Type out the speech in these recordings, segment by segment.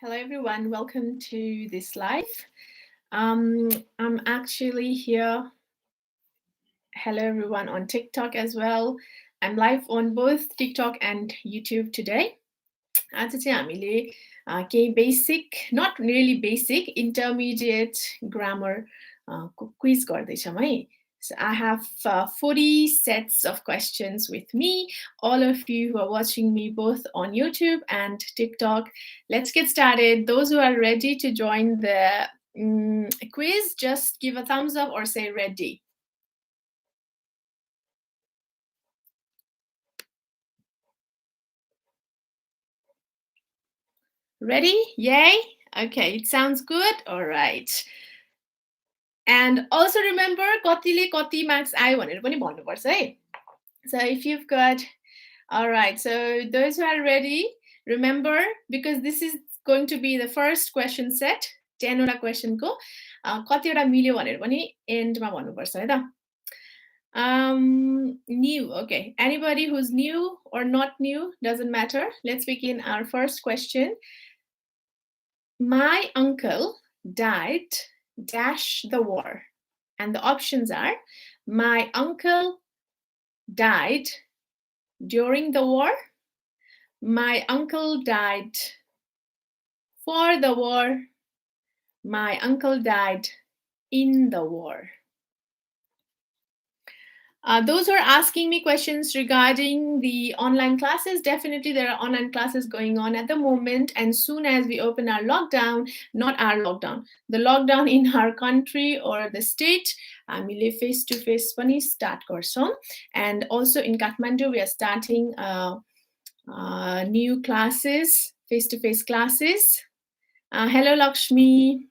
Hello everyone, welcome to this live. I'm actually here. Hello everyone on TikTok as well. I'm live on both TikTok and YouTube today. आज चाहिँ हामीले केही basic, not really basic, intermediate grammar quiz गर्दैछौँ है. So I have 40 sets of questions with me. All of you who are watching me both on YouTube and TikTok, let's get started. Those who are ready to join the quiz, just give a thumbs up or say ready. Ready? Yay? Okay, it sounds good. All right. And also remember, कतिले कति marks आयो भनेर पनि भन्नुपर्छ है. So if you've got, all right, so those who are ready, remember, because this is going to be the first question set, 10 question को कतिवटा मिल्यो भनेर पनि एन्डमा भन्नुपर्छ है त. New, okay. Anybody who's new or not new, doesn't matter. Let's begin our first question. My uncle died dash the war. And the options are, my uncle died during the war, my uncle died for the war, my uncle died in the war. Those who are asking me questions regarding the online classes, definitely there are online classes going on at the moment. And soon as we open our lockdown, not our lockdown, the lockdown in our country or the state, हामीले face-to-face पनि start गर्छौँ. And also in Kathmandu, we are starting new classes, face-to-face classes. Hello, Lakshmi.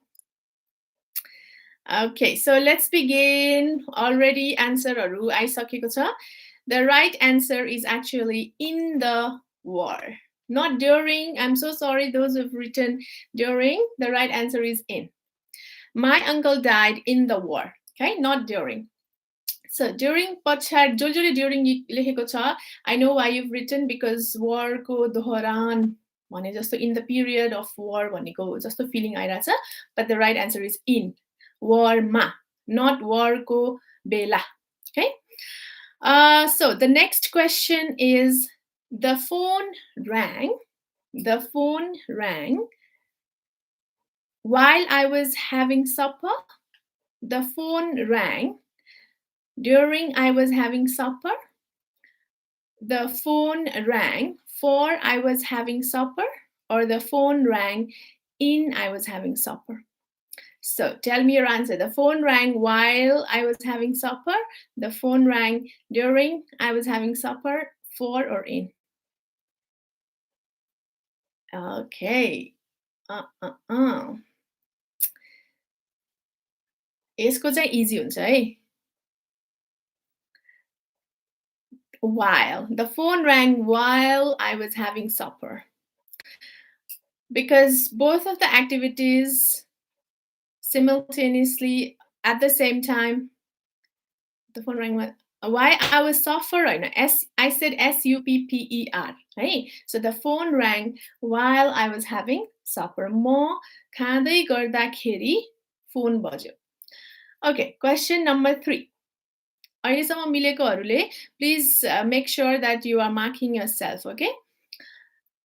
Okay, so let's begin. Already answerहरू आइसकेको छ. The right answer is actually in the war, not during. I'm so sorry, those who've written during. The right answer is in. My uncle died in the war, okay, not during. So during पछाडि जसले during लेखेको छ, I know why you've written, because war को दोहोरान भने जस्तो in the period of war भनेको जस्तो feeling आइरहेछ. But the right answer is in. War ma, not war ko bela. Okay. So the next question is, the phone rang. The phone rang while I was having supper. The phone rang during I was having supper. The phone rang for I was having supper, or the phone rang in I was having supper. So tell me your answer. The phone rang while I was having supper. The phone rang during I was having supper, for or in. Okay. यसको चाहिँ easy हुन्छ है. While. The phone rang while I was having supper. Because both of the activities simultaneously at the same time, the phone rang why I was supper, I said S-U-P-P-E-R, right? So the phone rang while I was having supper. म खाँदै गर्दाखेरि phone बज्यो. Okay, question number 3. अहिलेसम्म मिलेकोहरूले, please make sure that you are marking yourself, okay?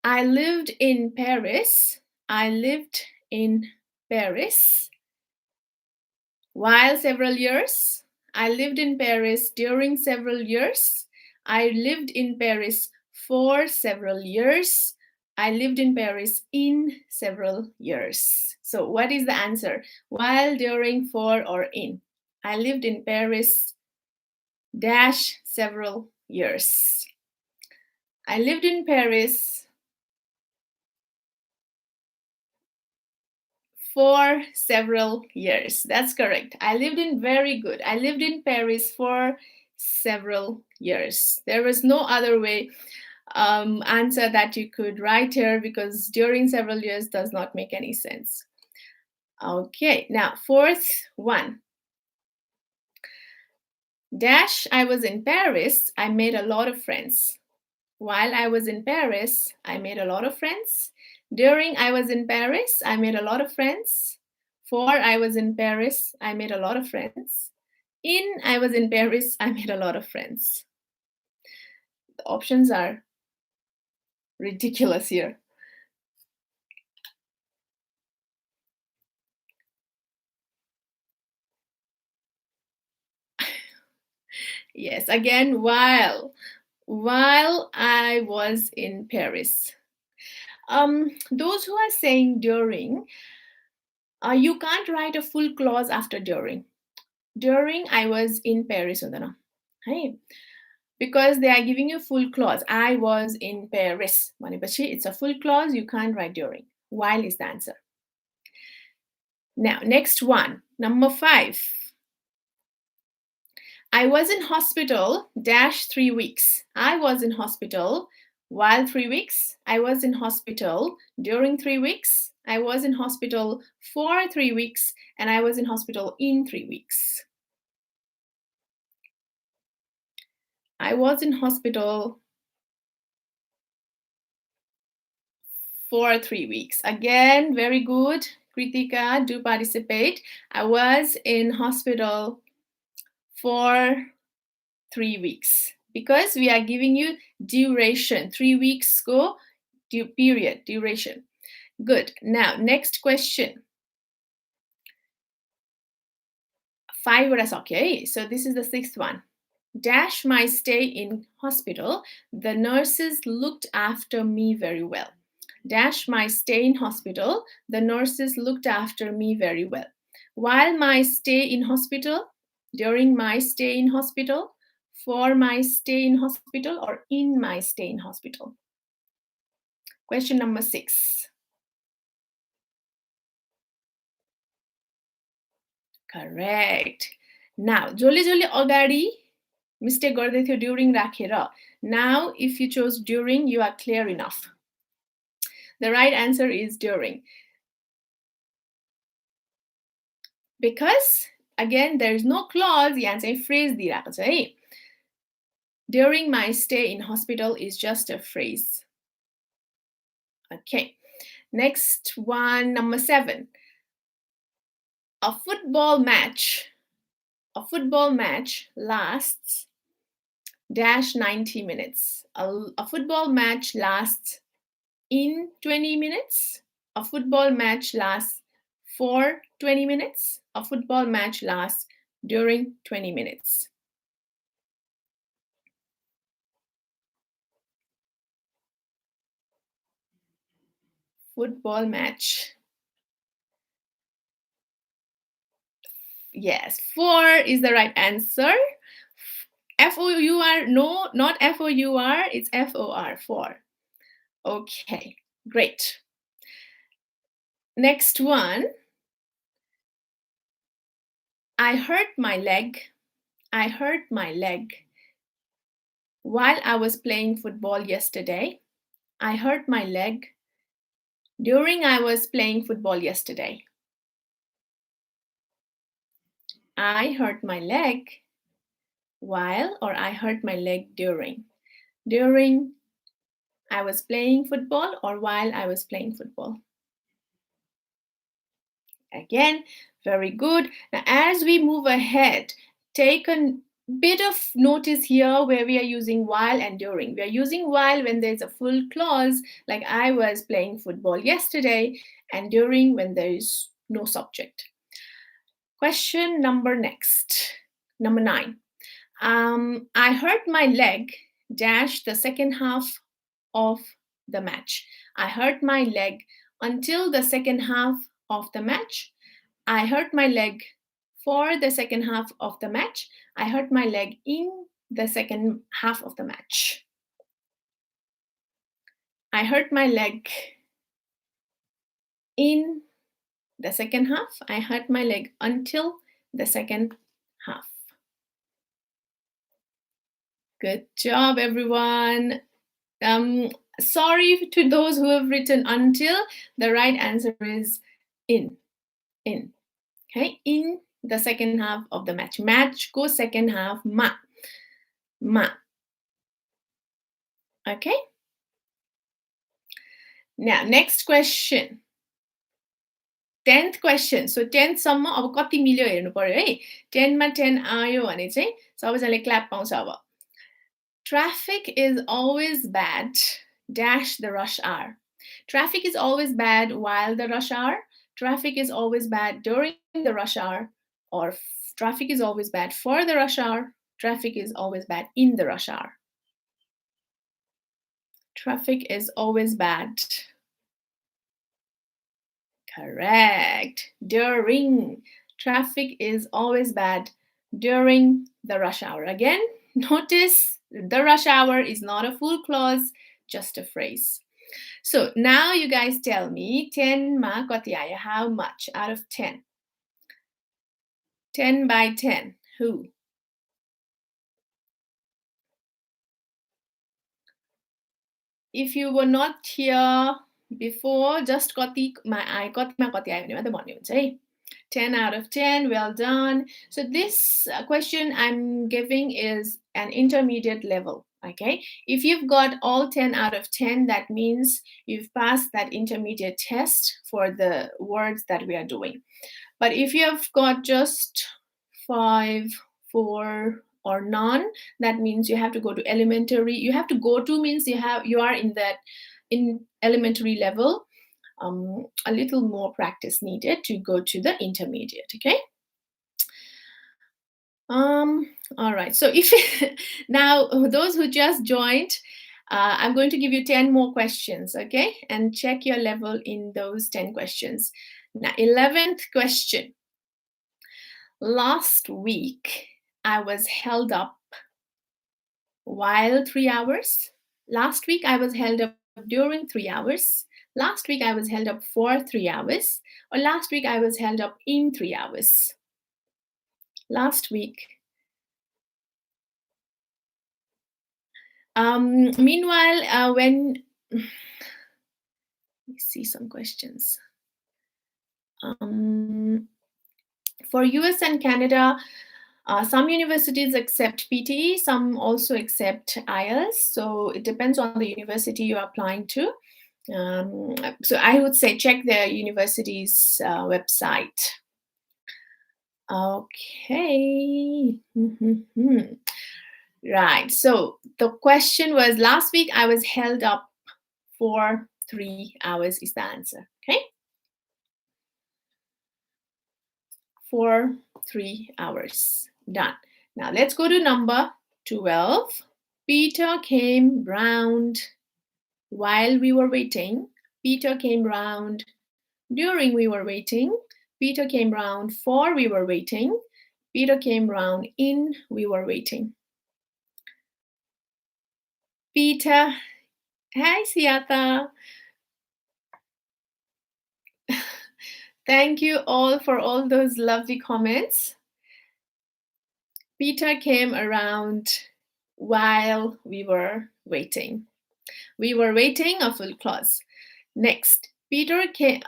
I lived in Paris. I lived in Paris while several years. I lived in Paris during several years. I lived in Paris for several years. I lived in Paris in several years. So what is the answer? While, during, for, or in? I lived in Paris dash several years. I lived in Paris for several years. That's correct. I lived in, very good. I lived in Paris for several years. There was no other way answer that you could write here, because during several years does not make any sense. Okay, now fourth one. Dash, I was in Paris, I made a lot of friends. While I was in Paris, I made a lot of friends. During I was in Paris, I made a lot of friends. For I was in Paris, I made a lot of friends. In I was in Paris, I made a lot of friends. The options are ridiculous here. Yes, again, while I was in Paris. Those who are saying during, you can't write a full clause after during. During I was in Paris, hey, because they are giving you full clause. I was in Paris. It's a full clause. You can't write during. While is the answer. Now, next one, number 5. I was in hospital dash 3 weeks. I was in hospital while 3 weeks. I was in hospital during 3 weeks. I was in hospital for 3 weeks. And I was in hospital in 3 weeks. I was in hospital for 3 weeks. Again, very good. Kritika, do participate. I was in hospital for 3 weeks because we are giving you duration. 3 weeks go period, duration. Good. Now, next question. 5 was okay. So this is the 6th one. Dash my stay in hospital. The nurses looked after me very well. Dash my stay in hospital. The nurses looked after me very well. While my stay in hospital, during my stay in hospital, for my stay in hospital, or in my stay in hospital. Question number 6. Correct. Now, jolly agadi mistake गर्दै थियो during राखेर. Now, if you chose during, you are clear enough. The right answer is during. Because, again, there is no clause, यहाँ चाहिँ phrase दिइरहेको छ है. During my stay in hospital is just a phrase. Okay. Next one, number 7. A football match lasts dash 90 minutes. A football match lasts in 20 minutes. A football match lasts for 20 minutes. A football match lasts during 20 minutes. Football match. Yes, 4 is the right answer. F-O-U-R, no, not F-O-U-R, it's F-O-R, 4. Okay, great. Next one. I hurt my leg. I hurt my leg while I was playing football yesterday. I hurt my leg during I was playing football yesterday. I hurt my leg while, or I hurt my leg during. During I was playing football or while I was playing football. Again, very good. Now, as we move ahead, take a bit of notice here where we are using while and during. We are using while when there's a full clause, like I was playing football yesterday, and during when there is no subject. Question number 9. I hurt my leg dash the second half of the match. I hurt my leg until the second half of the match. I hurt my leg for the second half of the match. I hurt my leg in the second half of the match. I hurt my leg in the second half. I hurt my leg until the second half. Good job, everyone. Sorry to those who have written until. The right answer is in. Okay, in the second half of the match. Match go second half ma. Okay. Now, next question. 10th question. So 10th सम्म अब कति मिल्यो हेर्नु पर्यो है 10 मा 10 आयो भने चाहिँ सबैजनाले क्ल्याप पाउँछ अब Traffic is always bad dash the rush hour. Traffic is always bad while the rush hour. Traffic is always bad during the rush hour. Or traffic is always bad for the rush hour. Traffic is always bad in the rush hour. Traffic is always bad. Correct. During. Traffic is always bad during the rush hour. Again, notice the rush hour is not a full clause, just a phrase. So now you guys tell me 10 ma kati ayo? How much out of 10? 10 by 10. Who? If you were not here before, just kati ma ayo भने मात्रै भन्ने हुन्छ है 10 out of 10, well done. So this question I'm giving is an intermediate level, okay? If you've got all 10 out of 10, that means you've passed that intermediate test for the words that we are doing. But if you have got just 5, 4, or none, that means you have to go to elementary. You have to go to means you are in elementary level. A little more practice needed to go to the intermediate, okay? All right, so if now those who just joined, I'm going to give you 10 more questions, okay? And check your level in those 10 questions. Now, 11th question. Last week, I was held up while 3 hours. Last week, I was held up during 3 hours. Last week, I was held up for 3 hours. Or last week, I was held up in 3 hours. Last week. Meanwhile, when... Let me see some questions. For US and Canada, some universities accept PTE, some also accept IELTS. So it depends on the university you're applying to. So I would say check the university's website. Okay. Right. So the question was, last week I was held up for 3 hours is the answer. Okay. For 3 hours. Done. Now let's go to number 12. Peter came round while we were waiting. Peter came round during we were waiting. Peter came round for we were waiting. Peter came round in we were waiting. Peter. Hi, Siata. Thank you all for all those lovely comments. Peter came around while we were waiting. We were waiting, a full clause. Next, Peter came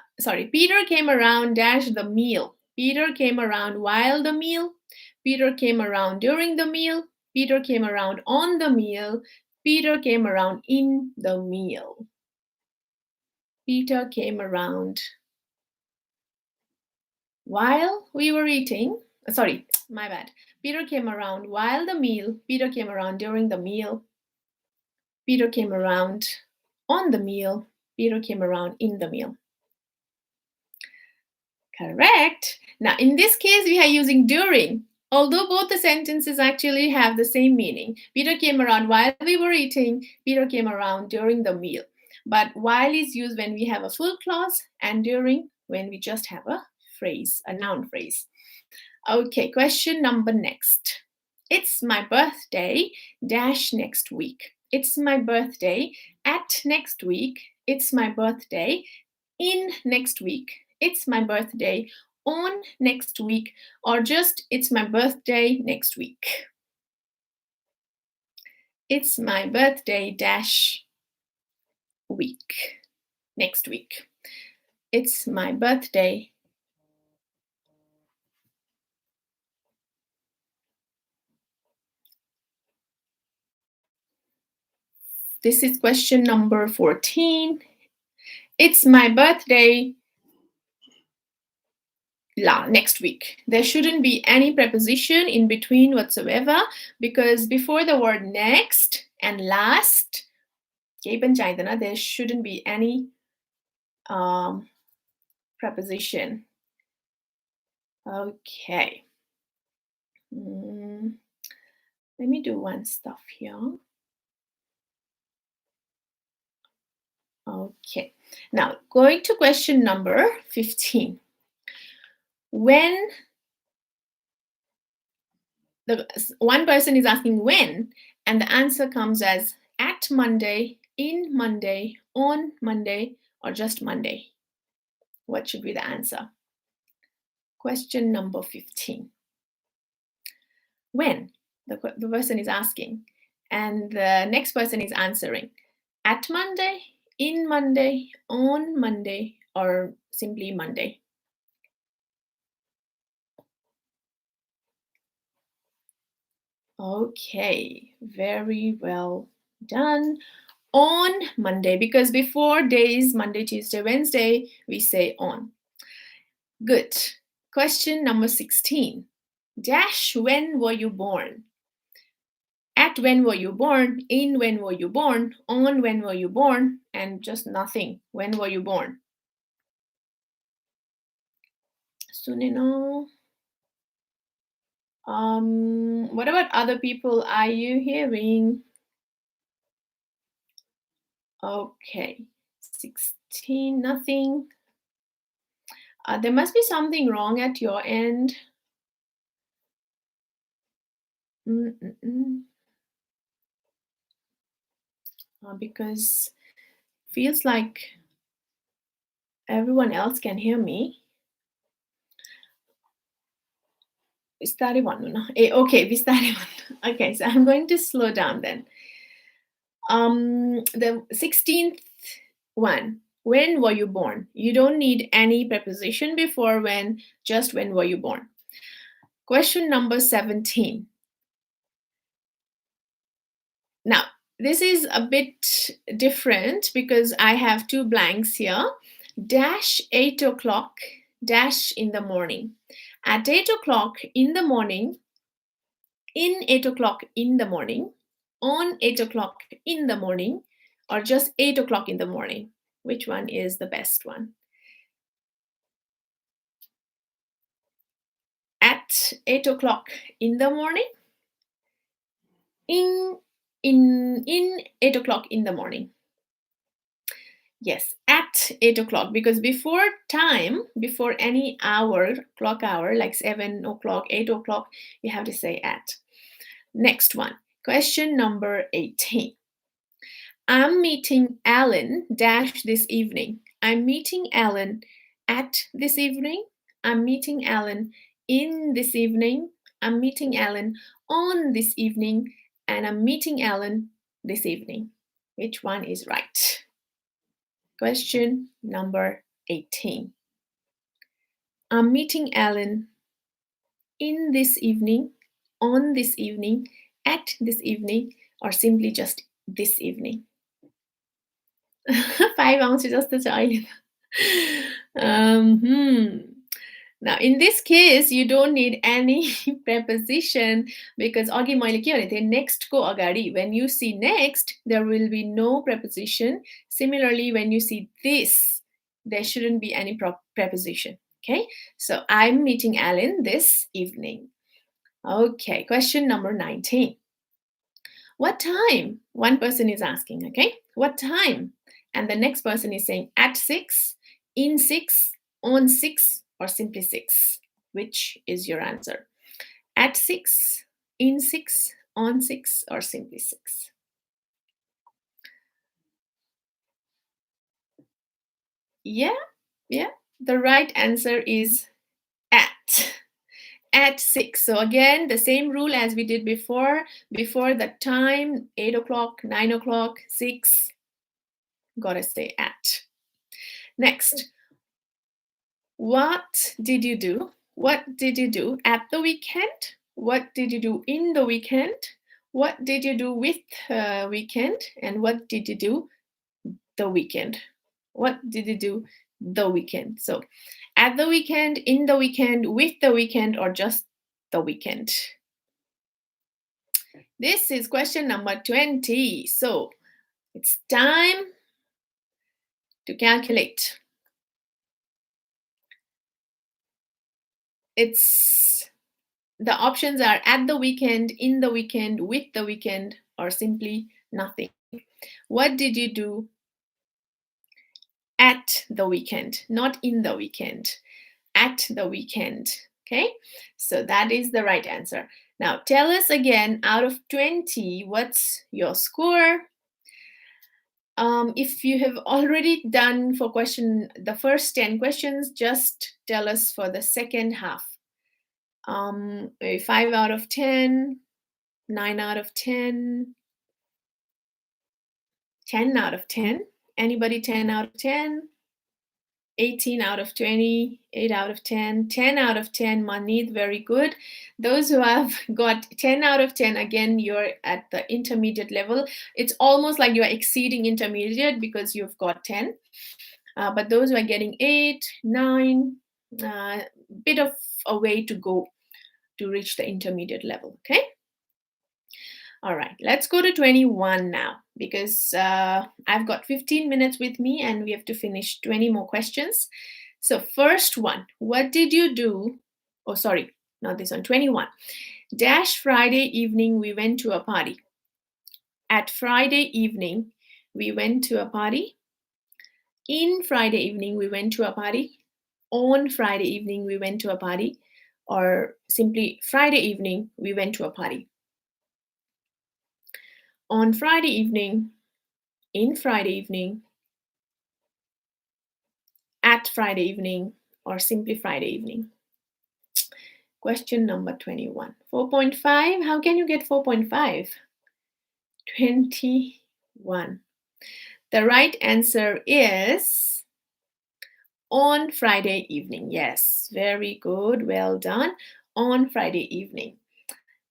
around dash the meal. Peter came around while the meal. Peter came around during the meal. Peter came around on the meal. Peter came around in the meal. Peter came around while we were eating. Sorry, my bad. Peter came around while the meal. Peter came around during the meal. Peter came around on the meal. Peter came around in the meal. Correct. Now, in this case, we are using during, although both the sentences actually have the same meaning. Peter came around while we were eating. Peter came around during the meal. But while is used when we have a full clause, and during when we just have a phrase, a noun phrase. Okay, question number next. It's my birthday dash next week. It's my birthday at next week. It's my birthday in next week. It's my birthday on next week, or just it's my birthday next week. It's my birthday dash week. Next week. It's my birthday. This is question number 14. It's my birthday next week. There shouldn't be any preposition in between whatsoever, because before the word next and last, there shouldn't be any preposition. Okay. Let me do one stuff here. Okay. Now, going to question number 15. When one person is asking when, and the answer comes as at Monday, in Monday, on Monday, or just Monday, what should be the answer? Question number 15. When the person is asking, and the next person is answering, at Monday, in Monday, on Monday, or simply Monday. Okay, very well done. On Monday, because before days, Monday, Tuesday, Wednesday, we say on. Good. Question number 16. Dash, when were you born? At when were you born? In when were you born? On when were you born? And just nothing. When were you born? Sunino. What about other people? Are you hearing? Okay. 16, nothing. There must be something wrong at your end. Because feels like everyone else can hear me. Okay, okay, so I'm going to slow down then. The 16th one. When were you born? You don't need any preposition before when, just when were you born. Question number 17. Now, this is a bit different because I have two blanks here. Dash 8 o'clock, dash in the morning. At 8 o'clock in the morning, in 8 o'clock in the morning, on 8 o'clock in the morning, or just 8 o'clock in the morning. Which one is the best one? At 8 o'clock in the morning, in 8 o'clock in the morning. Yes, at 8 o'clock, because before time, before any hour, clock hour, like 7 o'clock, 8 o'clock, you have to say at. Next one, question number 18. I'm meeting Alan dash this evening. I'm meeting Alan at this evening. I'm meeting Alan in this evening. I'm meeting Alan on this evening. And I'm meeting Alan this evening. Which one is right? Question number 18. I'm meeting Alan in this evening, on this evening, at this evening, or simply just this evening. 5 ounces जस्तो छ अहिले Now, in this case, you don't need any preposition because अघि मैले के भनेको थिएँ next को अगाडि, when you see next, there will be no preposition. Similarly, when you see this, there shouldn't be any preposition. Okay, so I'm meeting Alan this evening. Okay, question number 19. What time? One person is asking, okay? What time? And the next person is saying at 6, in 6, on 6, or simply 6. Which is your answer? At 6, in 6, on 6, or simply 6? Yeah. The right answer is at 6. So again, the same rule as we did before the time, 8 o'clock, 9 o'clock, 6, gotta say at. Next, what did you do? What did you do at the weekend? What did you do in the weekend? What did you do with weekend? And what did you do the weekend? What did you do the weekend? So at the weekend, in the weekend, with the weekend, or just the weekend? This is question number 20. So it's time to calculate. It's the options are at the weekend, in the weekend, with the weekend, or simply nothing. What did you do at the weekend? Not in the weekend, at the weekend. Okay, so that is the right answer. Now tell us again, out of 20, what's your score? If you have already done for the first 10 questions, just tell us for the second half. 5 out of 10, 9 out of 10, 10 out of 10. Anybody 10 out of 10? 18 out of 20, 8 out of 10, 10 out of 10. Manit, very good. Those who have got 10 out of 10, again, you're at the intermediate level. It's almost like you're exceeding intermediate because you've got 10. But those who are getting 8, 9, bit of a way to go to reach the intermediate level, okay? All right, let's go to 21 now because I've got 15 minutes with me and we have to finish 20 more questions. So first one, what did you do? Oh, sorry, not this one, 21. Dash Friday evening, we went to a party. At Friday evening, we went to a party. In Friday evening, we went to a party. On Friday evening, we went to a party. Or simply Friday evening, we went to a party. On Friday evening, in Friday evening, at Friday evening, or simply Friday evening. Question number 21. 4.5. How can you get 4.5? 21. The right answer is on Friday evening. Yes, very good. Well done. On Friday evening.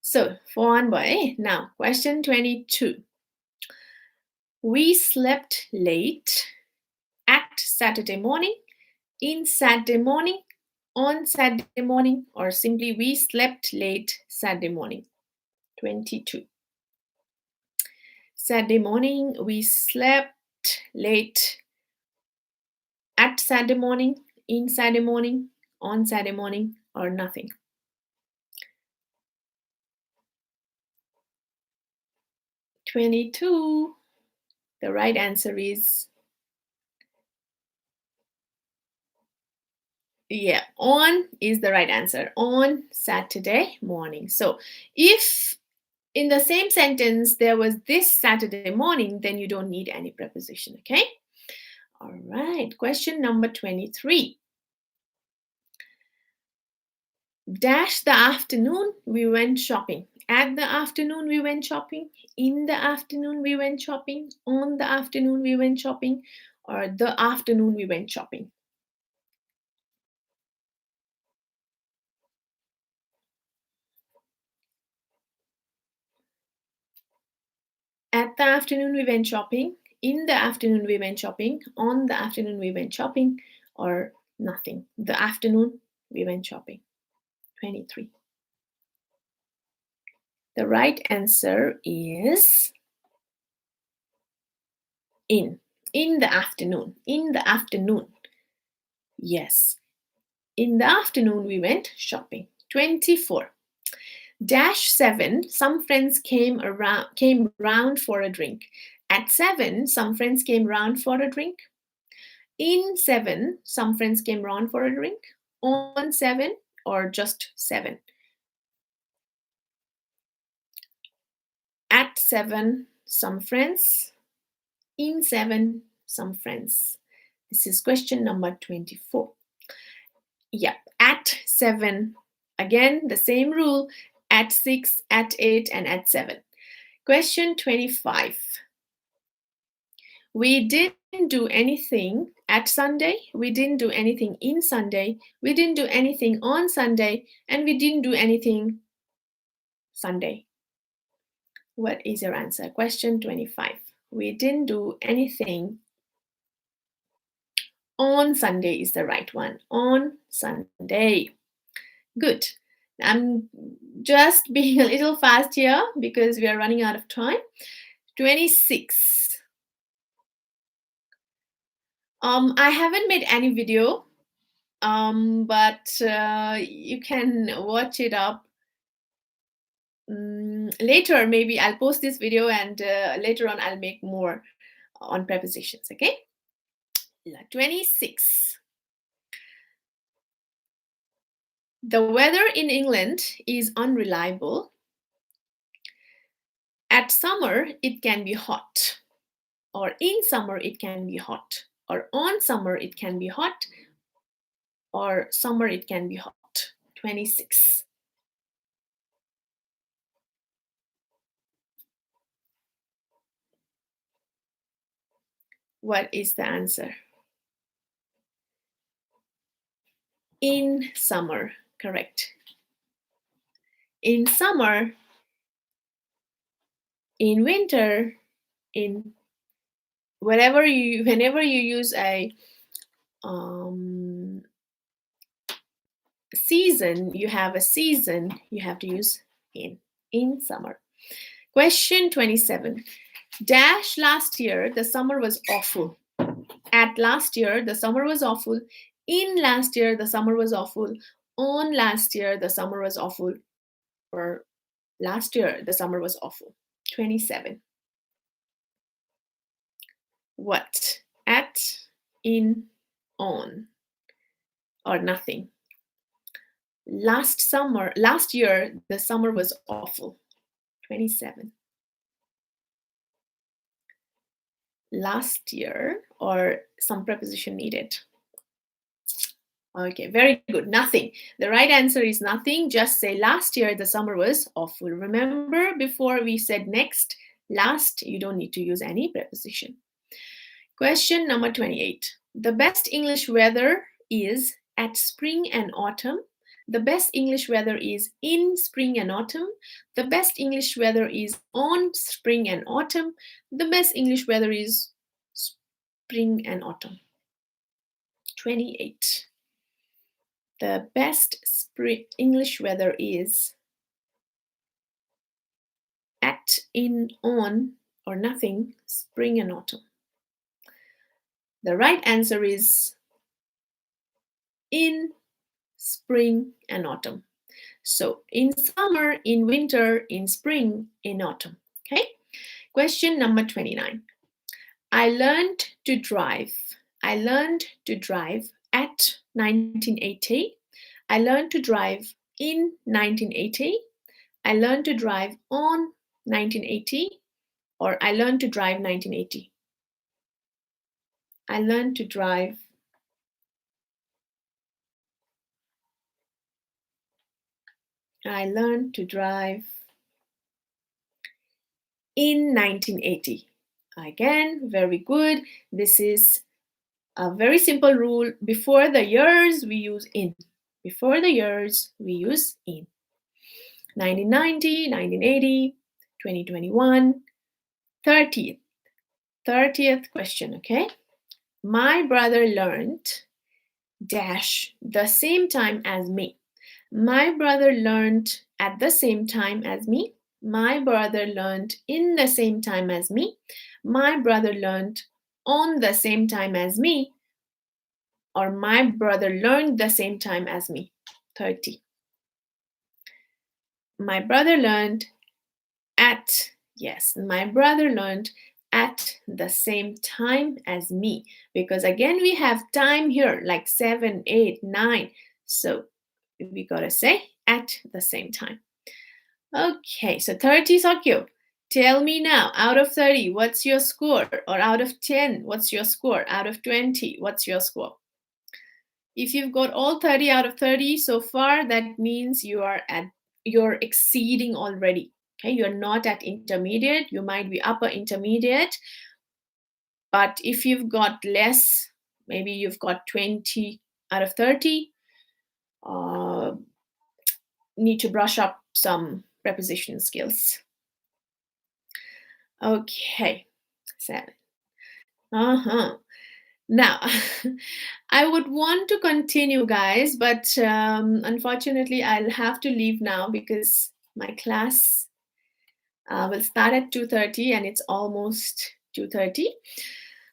So, for one boy. Now, question 22. We slept late at Saturday morning, in Saturday morning, on Saturday morning, or simply we slept late Saturday morning. 22. Saturday morning, we slept late at Saturday morning, in Saturday morning, on Saturday morning, or nothing. 22. The right answer is, yeah, on is the right answer. On Saturday morning. So if in the same sentence there was this Saturday morning, then you don't need any preposition, okay? All right, question number 23. Dash the afternoon, we went shopping. At the afternoon, we went shopping. In the afternoon, we went shopping. On the afternoon, we went shopping. Or the afternoon, we went shopping. At the afternoon, we went shopping. In the afternoon, we went shopping. On the afternoon, we went shopping. Or nothing. The afternoon, we went shopping. 23. The right answer is in the afternoon. In the afternoon. Yes. In the afternoon, we went shopping. 24. Dash 7, some friends came round for a drink. At 7, some friends came round for a drink. In 7, some friends came round for a drink. On 7, or just 7. At 7, some friends. In 7, some friends. This is question number 24. Yeah, at 7. Again, the same rule. At 6, at 8, and at 7. Question 25. We didn't do anything at Sunday. We didn't do anything in Sunday. We didn't do anything on Sunday. And we didn't do anything Sunday. What is your answer? Question 25. We didn't do anything On Sunday is the right one. On Sunday. Good. I'm just being a little fast here because we are running out of time. 26. I haven't made any video, but you can watch it up later. Maybe I'll post this video and later on I'll make more on prepositions. Okay. 26. The weather in England is unreliable. At summer, it can be hot, or in summer, it can be hot, or on summer, it can be hot, or summer, it can be hot. 26. What is the answer? In summer, correct. In summer, in winter, in whenever you use a season, you have a season, you have to use in summer. Question 27. Dash last year, the summer was awful. At last year, the summer was awful. In last year, the summer was awful. On last year, the summer was awful. Or last year, the summer was awful. 27. What? At, in, on, or nothing. Last year, the summer was awful. 27. Last year, or some preposition needed. Okay, very good. Nothing. The right answer is nothing. Just say last year the summer was awful. Remember, before we said next, last, you don't need to use any preposition. Question number 28. The best English weather is at spring and autumn. The best English weather is in spring and autumn. The best English weather is on spring and autumn. The best English weather is spring and autumn. 28. The best spring English weather is at, in, on, or nothing, spring and autumn. The right answer is in spring and autumn. So in summer, in winter, in spring, in autumn. Okay. Question number 29. I learned to drive. I learned to drive at 1980. I learned to drive in 1980. I learned to drive on 1980. Or I learned to drive 1980. I learned to drive. I learned to drive in 1980. Again, very good. This is a very simple rule. Before the years, we use in. Before the years, we use in. 1990, 1980, 2021, 30th. 30th question, okay? My brother learned dash the same time as me. My brother learned at the same time as me. My brother learned in the same time as me. My brother learned on the same time as me. Or my brother learned the same time as me. 30. My brother learned at, yes, my brother learned at the same time as me. Because again, we have time here, like 7, 8, 9. So we gotta say at the same time. Okay, so 30 Sakyo. Tell me now, out of 30, what's your score? Or out of 10, what's your score? Out of 20, what's your score? If you've got all 30 out of 30 so far, that means you're exceeding already. Okay, you're not at intermediate, you might be upper intermediate. But if you've got less, maybe you've got 20 out of 30, need to brush up some preposition skills. Okay, 7. Now, I would want to continue, guys, but unfortunately, I'll have to leave now because my class will start at 2:30 and it's almost 2:30.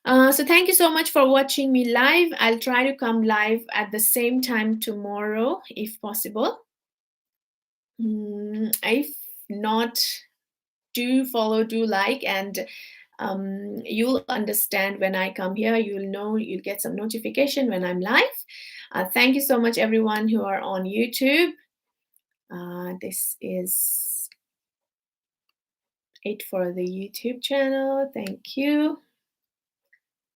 So thank you so much for watching me live. I'll try to come live at the same time tomorrow if possible. If not, do follow, do like, and you'll understand when I come here. You'll know, you'll get some notification when I'm live. Thank you so much, everyone who are on YouTube. This is it for the YouTube channel. Thank you.